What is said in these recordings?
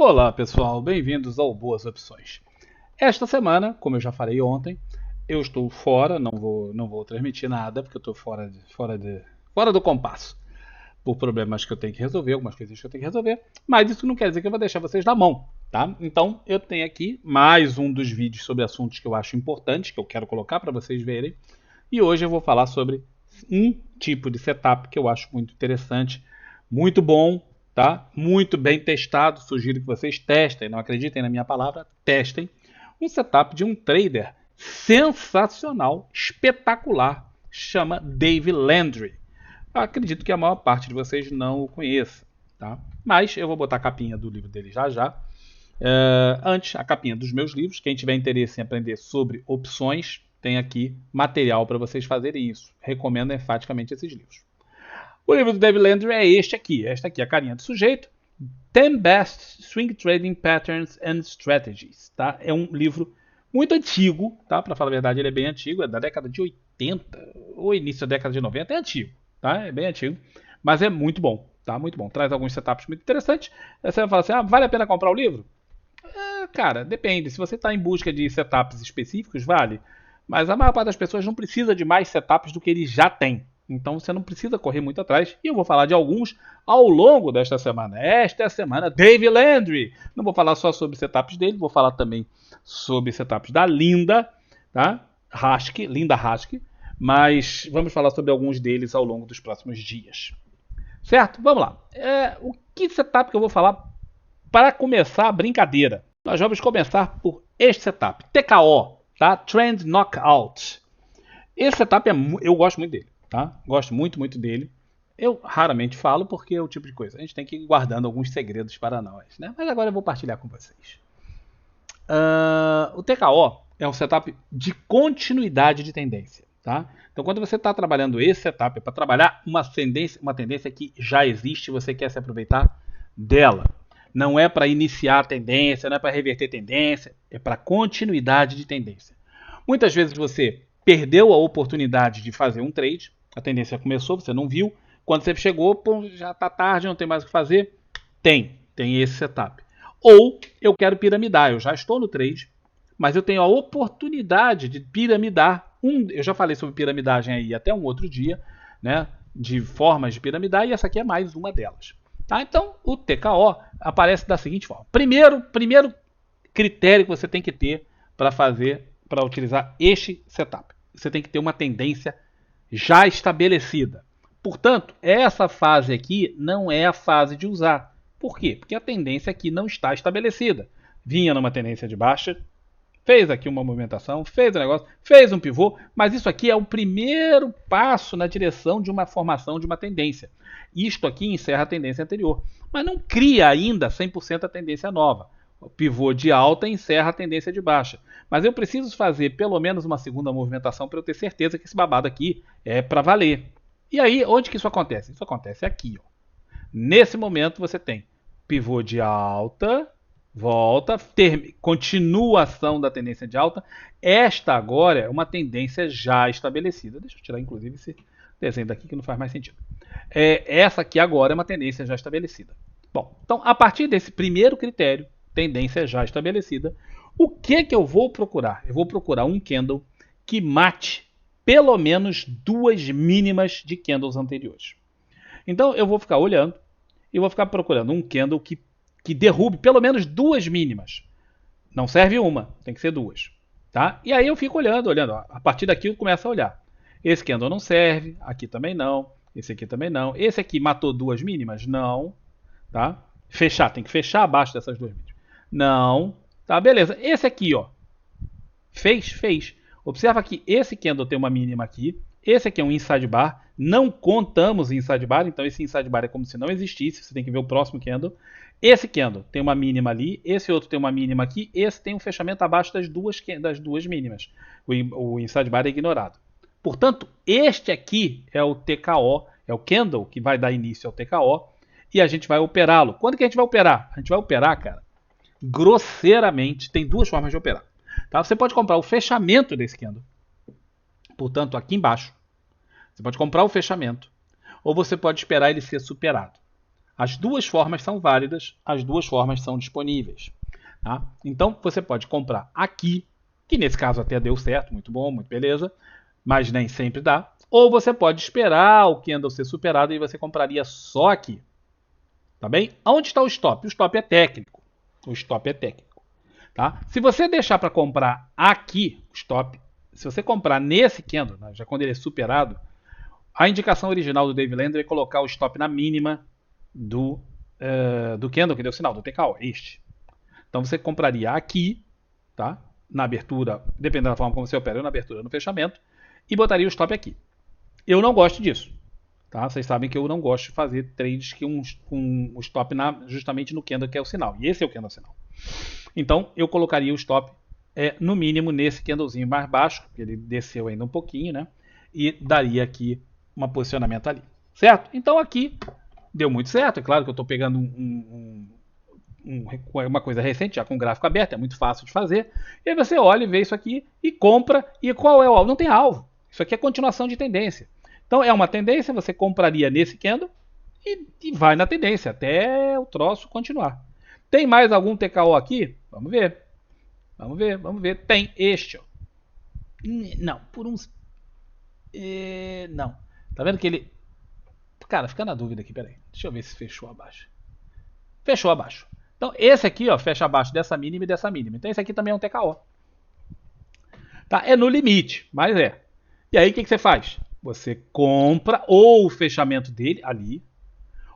Olá pessoal, bem-vindos ao Boas Opções. Esta semana, como eu já falei ontem, eu estou fora, não vou transmitir nada, porque eu estou fora do compasso, por problemas que eu tenho que resolver, algumas coisas que eu tenho que resolver, mas isso não quer dizer que eu vou deixar vocês na mão, tá? Então eu tenho aqui mais um dos vídeos sobre assuntos que eu acho importantes, que eu quero colocar para vocês verem, e hoje eu vou falar sobre um tipo de setup que eu acho muito interessante, muito bom, tá? Muito bem testado. Sugiro que vocês testem, não acreditem na minha palavra, testem. Um setup de um trader sensacional, espetacular, chama Dave Landry. Eu acredito que a maior parte de vocês não o conheça, tá? Mas eu vou botar a capinha do livro dele já já. Antes, a capinha dos meus livros. Quem tiver interesse em aprender sobre opções, tem aqui material para vocês fazerem isso. Recomendo enfaticamente esses livros. O livro do David Landry é este aqui. Esta aqui é a carinha do sujeito. 10 Best Swing Trading Patterns and Strategies. Tá? É um livro muito antigo, tá? Para falar a verdade, ele é bem antigo. É da década de 80 ou início da década de 90. É antigo, tá? É bem antigo. Mas é muito bom, tá? Muito bom. Traz alguns setups muito interessantes. Aí você vai falar assim, vale a pena comprar o livro? Cara, depende. Se você está em busca de setups específicos, vale. Mas a maior parte das pessoas não precisa de mais setups do que ele já tem. Então você não precisa correr muito atrás. E eu vou falar de alguns ao longo desta semana. Esta é a semana Dave Landry. Não vou falar só sobre setups dele, vou falar também sobre setups da Linda, tá? Linda Haskell. Mas vamos falar sobre alguns deles ao longo dos próximos dias. Certo? Vamos lá. O que setup que eu vou falar para começar a brincadeira? Nós vamos começar por este setup. TKO, tá? Trend Knockout. Esse setup eu gosto muito dele. Tá? Gosto muito dele. Eu raramente falo porque é o tipo de coisa. A gente tem que ir guardando alguns segredos para nós. Né? Mas agora eu vou partilhar com vocês. O TKO é um setup de continuidade de tendência. Tá? Então quando você está trabalhando esse setup é para trabalhar uma tendência que já existe e você quer se aproveitar dela. Não é para iniciar a tendência, não é para reverter tendência. É para continuidade de tendência. Muitas vezes você perdeu a oportunidade de fazer um trade. A tendência começou, você não viu. Quando você chegou, pô, já está tarde, não tem mais o que fazer. Tem esse setup. Ou eu quero piramidar, eu já estou no trade, mas eu tenho a oportunidade de piramidar. Eu já falei sobre piramidagem aí até um outro dia, né, de formas de piramidar, e essa aqui é mais uma delas. Tá? Então, o TKO aparece da seguinte forma. Primeiro critério que você tem que ter para utilizar este setup. Você tem que ter uma tendência já estabelecida. Portanto, essa fase aqui não é a fase de usar. Por quê? Porque a tendência aqui não está estabelecida. Vinha numa tendência de baixa, fez aqui uma movimentação, fez um negócio, fez um pivô, mas isso aqui é o primeiro passo na direção de uma formação de uma tendência. Isto aqui encerra a tendência anterior, mas não cria ainda 100% a tendência nova. O pivô de alta encerra a tendência de baixa. Mas eu preciso fazer pelo menos uma segunda movimentação para eu ter certeza que esse babado aqui é para valer. E aí, onde que isso acontece? Isso acontece aqui. Ó. Nesse momento você tem pivô de alta, volta, continuação da tendência de alta. Esta agora é uma tendência já estabelecida. Deixa eu tirar inclusive esse desenho daqui que não faz mais sentido. Essa aqui agora é uma tendência já estabelecida. Bom, então a partir desse primeiro critério, tendência já estabelecida, o que eu vou procurar? Eu vou procurar um candle que mate pelo menos duas mínimas de candles anteriores. Então eu vou ficar olhando e vou ficar procurando um candle que derrube pelo menos duas mínimas. Não serve uma, tem que ser duas. Tá? E aí eu fico olhando. Ó. A partir daqui eu começo a olhar. Esse candle não serve, aqui também não, esse aqui também não. Esse aqui matou duas mínimas? Não. Tá? Tem que fechar abaixo dessas duas mínimas. Não. Tá, beleza. Esse aqui, ó. Fez. Observa que esse candle tem uma mínima aqui. Esse aqui é um inside bar. Não contamos inside bar. Então esse inside bar é como se não existisse. Você tem que ver o próximo candle. Esse candle tem uma mínima ali. Esse outro tem uma mínima aqui. Esse tem um fechamento abaixo das duas mínimas. O inside bar é ignorado. Portanto, este aqui é o TKO. É o candle que vai dar início ao TKO. E a gente vai operá-lo. Quando que a gente vai operar? A gente vai operar, cara, grosseiramente. Tem duas formas de operar. Tá? Você pode comprar o fechamento desse candle. Portanto, aqui embaixo. Você pode comprar o fechamento. Ou você pode esperar ele ser superado. As duas formas são válidas, as duas formas são disponíveis. Tá? Então você pode comprar aqui, que nesse caso até deu certo, muito bom, muito beleza, mas nem sempre dá. Ou você pode esperar o candle ser superado e você compraria só aqui. Tá bem? Onde está o stop? O stop é técnico. O stop é técnico. Tá? Se você deixar para comprar aqui o stop, se você comprar nesse candle, né, já quando ele é superado, a indicação original do Dave Landry é colocar o stop na mínima do candle que deu sinal, do TKO, este. Então você compraria aqui, tá? Na abertura, dependendo da forma como você opera, na abertura, no fechamento, e botaria o stop aqui. Eu não gosto disso. Tá? Vocês sabem que eu não gosto de fazer trades com o stop justamente no candle que é o sinal. E esse é o candle sinal. Então eu colocaria o stop no mínimo nesse candlezinho mais baixo, porque ele desceu ainda um pouquinho, né? E daria aqui um posicionamento ali. Certo? Então aqui deu muito certo. É claro que eu estou pegando uma coisa recente, já com o gráfico aberto, é muito fácil de fazer. E aí você olha e vê isso aqui e compra. E qual é o alvo? Não tem alvo. Isso aqui é continuação de tendência. Então é uma tendência, você compraria nesse candle e vai na tendência até o troço continuar. Tem mais algum TKO aqui? Vamos ver. Vamos ver, vamos ver. Tem este. Ó. Não, por uns... não. Tá vendo que ele... Cara, fica na dúvida aqui, peraí. Deixa eu ver se fechou abaixo. Fechou abaixo. Então esse aqui ó, fecha abaixo dessa mínima e dessa mínima. Então esse aqui também é um TKO. Tá? É no limite, mas é. E aí o que você faz? Você compra ou o fechamento dele ali,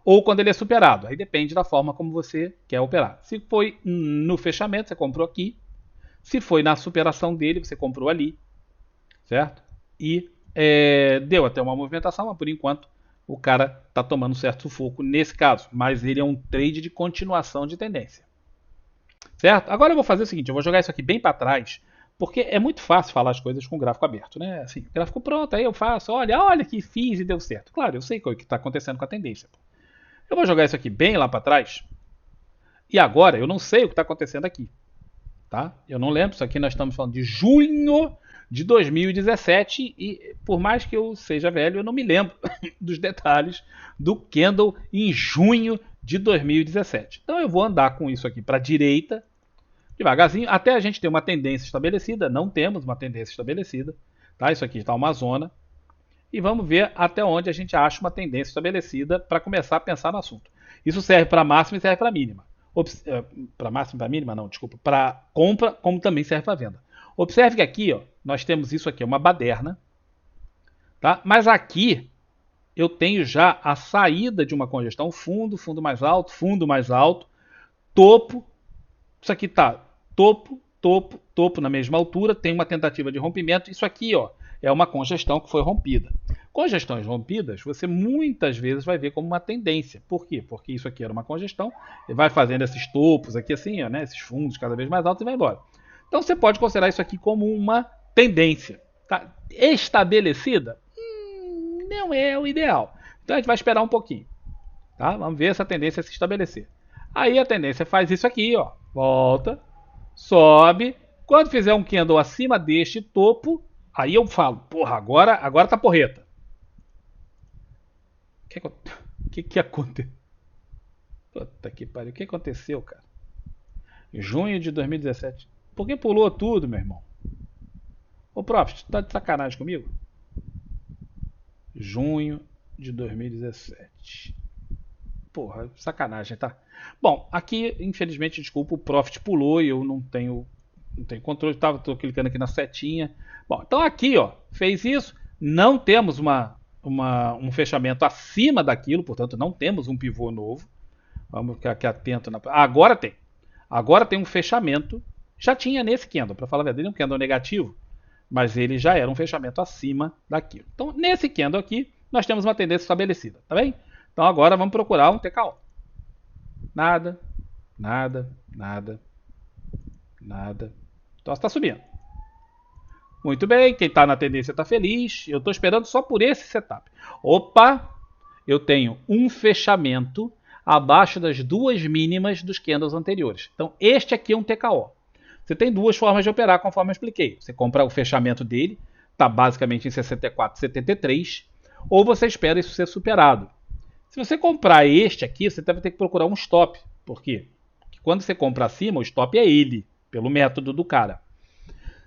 ou quando ele é superado. Aí depende da forma como você quer operar. Se foi no fechamento, você comprou aqui. Se foi na superação dele, você comprou ali. Certo? E deu até uma movimentação, mas por enquanto o cara está tomando um certo sufoco nesse caso. Mas ele é um trade de continuação de tendência. Certo? Agora eu vou fazer o seguinte, eu vou jogar isso aqui bem para trás, porque é muito fácil falar as coisas com o gráfico aberto, né? Assim, gráfico pronto, aí eu faço, olha que fiz e deu certo. Claro, eu sei o que está acontecendo com a tendência. Eu vou jogar isso aqui bem lá para trás. E agora eu não sei o que está acontecendo aqui. Tá? Eu não lembro, isso aqui nós estamos falando de junho de 2017 e por mais que eu seja velho, eu não me lembro dos detalhes do candle em junho de 2017. Então eu vou andar com isso aqui para a direita, devagarzinho, até a gente ter uma tendência estabelecida. Não temos uma tendência estabelecida. Tá? Isso aqui está uma zona. E vamos ver até onde a gente acha uma tendência estabelecida para começar a pensar no assunto. Isso serve para máxima e serve para mínima. Para máxima e para mínima, não, desculpa. Para compra, como também serve para venda. Observe que aqui ó, nós temos isso aqui, uma baderna. Tá? Mas aqui eu tenho já a saída de uma congestão. Fundo, fundo mais alto, topo. Isso aqui está topo, topo, topo na mesma altura. Tem uma tentativa de rompimento. Isso aqui ó, é uma congestão que foi rompida. Congestões rompidas, você muitas vezes vai ver como uma tendência. Por quê? Porque isso aqui era uma congestão, e vai fazendo esses topos aqui assim, ó, né, esses fundos cada vez mais altos e vai embora. Então você pode considerar isso aqui como uma tendência. Tá? Estabelecida? Não é o ideal. Então a gente vai esperar um pouquinho. Tá? Vamos ver essa tendência se estabelecer. Aí a tendência faz isso aqui, ó. Volta, sobe. Quando fizer um candle acima deste topo, aí eu falo, porra, agora tá porreta. O que aconteceu? Puta que pariu, o que aconteceu, cara? Junho de 2017. Por que pulou tudo, meu irmão? Ô, Profit, tá de sacanagem comigo? Junho de 2017. Porra, sacanagem, tá? Bom, aqui, infelizmente, desculpa, o Profit pulou e eu não tenho controle. Tô clicando aqui na setinha. Bom, então aqui, ó, fez isso. Não temos um fechamento acima daquilo, portanto, não temos um pivô novo. Vamos ficar aqui atento. Agora tem. Agora tem um fechamento. Já tinha nesse candle, para falar a verdade, um candle negativo, mas ele já era um fechamento acima daquilo. Então, nesse candle aqui, nós temos uma tendência estabelecida, tá bem? Então, agora vamos procurar um TKO. Nada, nada, nada, nada. Então, está subindo. Muito bem, quem está na tendência está feliz. Eu estou esperando só por esse setup. Opa, eu tenho um fechamento abaixo das duas mínimas dos candles anteriores. Então, este aqui é um TKO. Você tem duas formas de operar, conforme eu expliquei. Você compra o fechamento dele, está basicamente em 64,73, ou você espera isso ser superado. Se você comprar este aqui, você deve ter que procurar um stop. Por quê? Porque quando você compra acima, o stop é ele, pelo método do cara.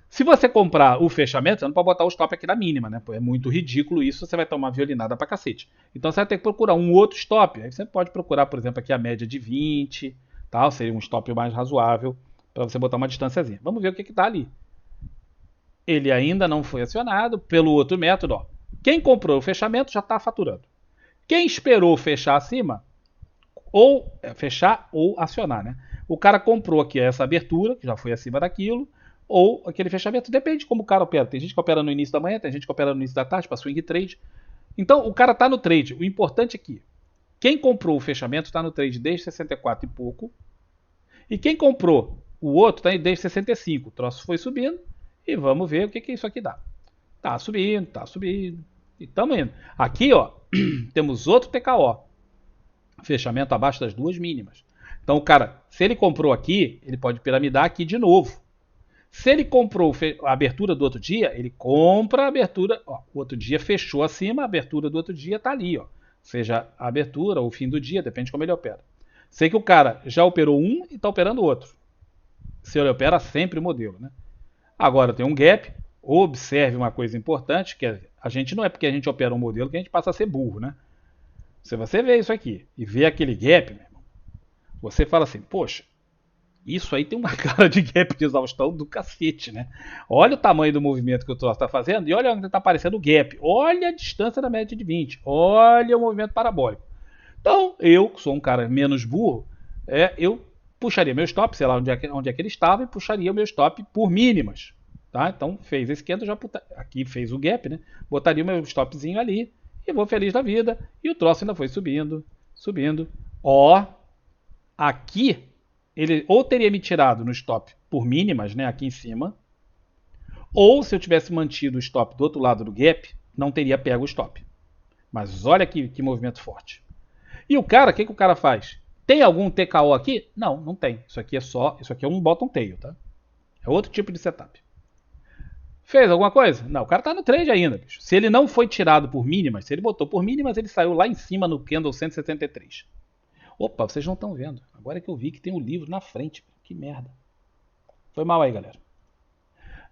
Se você comprar o fechamento, você não pode botar o stop aqui na mínima, né? Pô, é muito ridículo isso, você vai tomar violinada pra cacete. Então você vai ter que procurar um outro stop. Aí você pode procurar, por exemplo, aqui a média de 20, tal, seria um stop mais razoável para você botar uma distânciazinha. Vamos ver o que está ali. Ele ainda não foi acionado pelo outro método. Ó. Quem comprou o fechamento já está faturando. Quem esperou fechar acima, ou fechar ou acionar, né? O cara comprou aqui essa abertura, que já foi acima daquilo, ou aquele fechamento. Depende de como o cara opera. Tem gente que opera no início da manhã, tem gente que opera no início da tarde, para swing trade. Então o cara está no trade. O importante é que quem comprou o fechamento está no trade desde 64 e pouco. E quem comprou o outro está desde 65. O troço foi subindo. E vamos ver o que isso aqui dá. Tá subindo, tá subindo. E estamos indo. Aqui, ó, temos outro TKO. Fechamento abaixo das duas mínimas. Então, o cara, se ele comprou aqui, ele pode piramidar aqui de novo. Se ele comprou a abertura do outro dia, ele compra a abertura. Ó, o outro dia fechou acima, a abertura do outro dia está ali. Ó. Seja a abertura ou o fim do dia, depende de como ele opera. Sei que o cara já operou um e está operando outro. Se ele opera sempre o modelo, né? Agora tem um gap. Observe uma coisa importante, que a gente não é porque a gente opera um modelo que a gente passa a ser burro, né? Se você vê isso aqui e vê aquele gap, meu irmão, você fala assim, poxa, isso aí tem uma cara de gap de exaustão do cacete, né? Olha o tamanho do movimento que o troço está fazendo e olha onde está aparecendo o gap. Olha a distância da média de 20. Olha o movimento parabólico. Então, eu, que sou um cara menos burro, eu puxaria meu stop, sei lá onde é que ele estava, e puxaria o meu stop por mínimas. Tá? Então, fez esse candle, aqui fez o gap, né? Botaria o meu stopzinho ali e vou feliz da vida. E o troço ainda foi subindo, subindo. Ó, aqui, ele ou teria me tirado no stop por mínimas, né? Aqui em cima. Ou, se eu tivesse mantido o stop do outro lado do gap, não teria pego o stop. Mas olha que movimento forte. E o cara, o que o cara faz? Tem algum TKO aqui? Não, não tem. Isso aqui é um bottom tail, tá? É outro tipo de setup. Fez alguma coisa? Não, o cara tá no trade ainda, bicho. Se ele não foi tirado por mínimas, se ele botou por mínimas, ele saiu lá em cima no candle 173. Opa, vocês não estão vendo. Agora é que eu vi que tem um livro na frente. Que merda. Foi mal aí, galera.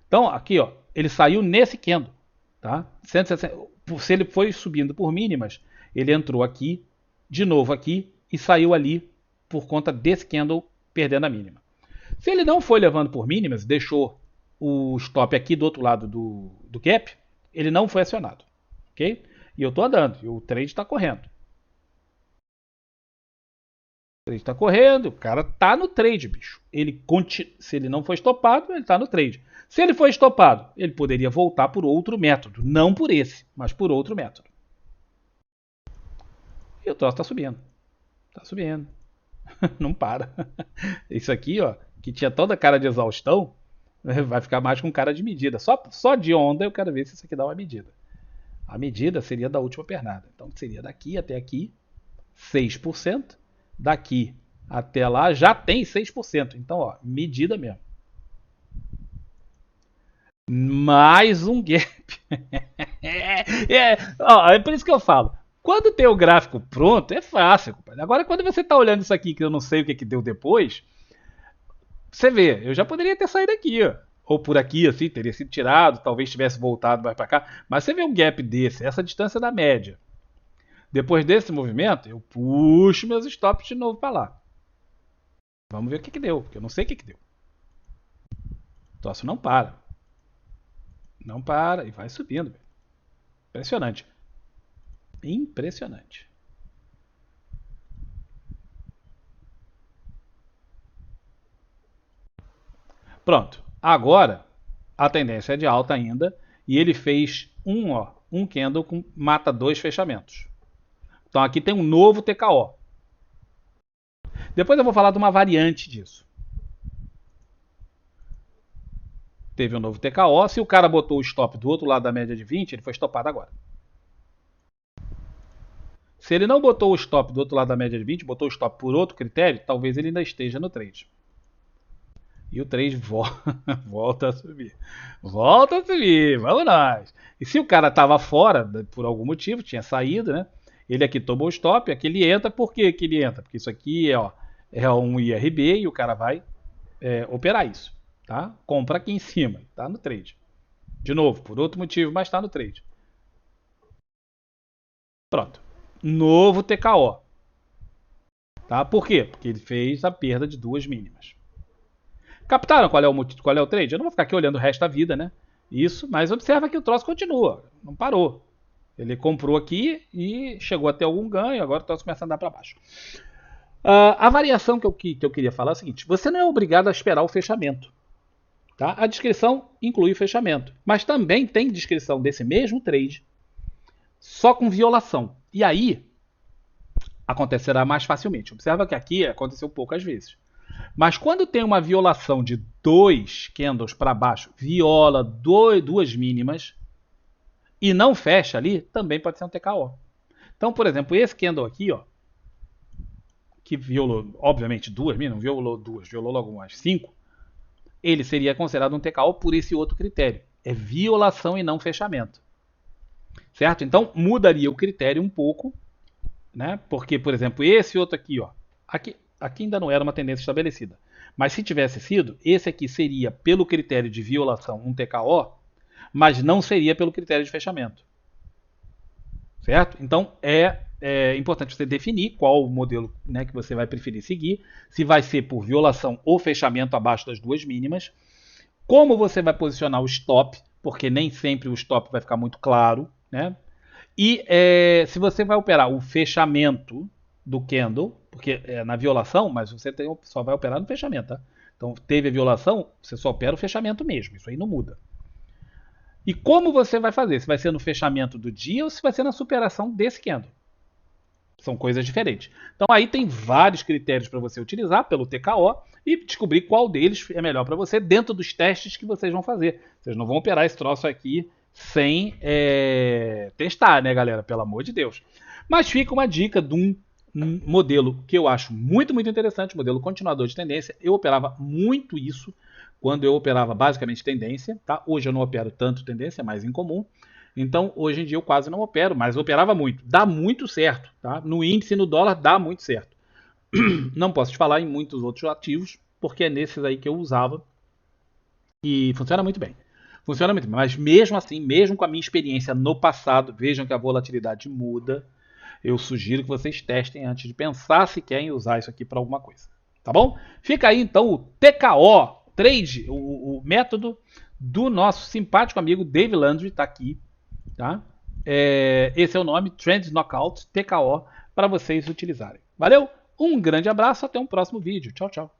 Então, aqui, ó, ele saiu nesse candle, tá? 160, se ele foi subindo por mínimas, ele entrou aqui, de novo aqui, e saiu ali por conta desse candle perdendo a mínima. Se ele não foi levando por mínimas, deixou o stop aqui do outro lado do gap, ele não foi acionado, ok? E eu estou andando, e o trade está correndo. O trade está correndo, o cara está no trade, bicho. Se ele não foi estopado, ele está no trade. Se ele foi estopado, ele poderia voltar por outro método, não por esse, mas por outro método. E o troço está subindo. Tá subindo. Não para. Isso aqui, ó, que tinha toda a cara de exaustão, vai ficar mais com cara de medida. Só de onda eu quero ver se isso aqui dá uma medida. A medida seria da última pernada. Então seria daqui até aqui, 6%. Daqui até lá já tem 6%. Então, ó, medida mesmo. Mais um gap. É por isso que eu falo. Quando tem o gráfico pronto, é fácil. Compadre. Agora, quando você está olhando isso aqui, que eu não sei o que deu depois, você vê, eu já poderia ter saído aqui, ó. Ou por aqui, assim, teria sido tirado, talvez tivesse voltado mais para cá. Mas você vê um gap desse, essa distância da média. Depois desse movimento, eu puxo meus stops de novo para lá. Vamos ver o que deu, porque eu não sei o que deu. O troço não para. Não para e vai subindo. Impressionante. Impressionante. Pronto. Agora a tendência é de alta ainda e ele fez um candle com mata 2 fechamentos. Então aqui tem um novo TKO. Depois eu vou falar de uma variante disso. Teve um novo TKO. Se o cara botou o stop do outro lado da média de 20, ele foi stopado agora. Se ele não botou o stop do outro lado da média de 20, botou o stop por outro critério, talvez ele ainda esteja no trade. E o trade volta a subir. Volta a subir, vamos nós. E se o cara estava fora, por algum motivo, tinha saído, né? Ele aqui tomou o stop, aqui ele entra. Por que ele entra? Porque isso aqui é um IRB e o cara vai operar isso. Tá? Compra aqui em cima, tá no trade. De novo, por outro motivo, mas está no trade. Pronto. Novo TKO. Tá? Por quê? Porque ele fez a perda de duas mínimas. Captaram qual é o trade? Eu não vou ficar aqui olhando o resto da vida, né? Isso, mas observa que o troço continua, não parou. Ele comprou aqui e chegou até algum ganho, agora o troço começa a andar para baixo. A variação que eu queria falar é a seguinte: você não é obrigado a esperar o fechamento. Tá? A descrição inclui o fechamento, mas também tem descrição desse mesmo trade, só com violação. E aí acontecerá mais facilmente. Observa que aqui aconteceu poucas vezes. Mas quando tem uma violação de 2 candles para baixo, viola duas mínimas e não fecha ali, também pode ser um TKO. Então, por exemplo, esse candle aqui, ó, que violou, obviamente, duas mínimas, violou duas, violou logo umas 5, ele seria considerado um TKO por esse outro critério. É violação e não fechamento. Certo? Então, mudaria o critério um pouco, né? Porque, por exemplo, esse outro aqui, ó, aqui ainda não era uma tendência estabelecida. Mas se tivesse sido, esse aqui seria pelo critério de violação um TKO, mas não seria pelo critério de fechamento. Certo? Então é importante você definir qual o modelo, né, que você vai preferir seguir, se vai ser por violação ou fechamento abaixo das duas mínimas, como você vai posicionar o stop, porque nem sempre o stop vai ficar muito claro, né? E se você vai operar o fechamento do candle, porque é na violação, mas você só vai operar no fechamento, tá? Então teve a violação, você só opera o fechamento mesmo, isso aí não muda. E como você vai fazer? Se vai ser no fechamento do dia ou se vai ser na superação desse candle. São coisas diferentes. Então aí tem vários critérios para você utilizar pelo TKO e descobrir qual deles é melhor para você dentro dos testes que vocês vão fazer. Vocês não vão operar esse troço aqui sem testar, né, galera? Pelo amor de Deus. Mas fica uma dica de um modelo que eu acho muito, muito interessante, modelo continuador de tendência. Eu operava muito isso quando eu operava basicamente tendência, tá? Hoje eu não opero tanto tendência, é mais incomum. Então, hoje em dia eu quase não opero, mas eu operava muito. Dá muito certo, tá? No índice, no dólar, dá muito certo. Não posso te falar em muitos outros ativos, porque é nesses aí que eu usava e funciona muito bem. Funciona muito bem, mas mesmo assim, mesmo com a minha experiência no passado, vejam que a volatilidade muda. Eu sugiro que vocês testem antes de pensar se querem usar isso aqui para alguma coisa. Tá bom? Fica aí então o TKO, Trade, o método do nosso simpático amigo Dave Landry, está aqui. Tá? Esse é o nome, Trend Knockout, TKO, para vocês utilizarem. Valeu? Um grande abraço, até um próximo vídeo. Tchau, tchau.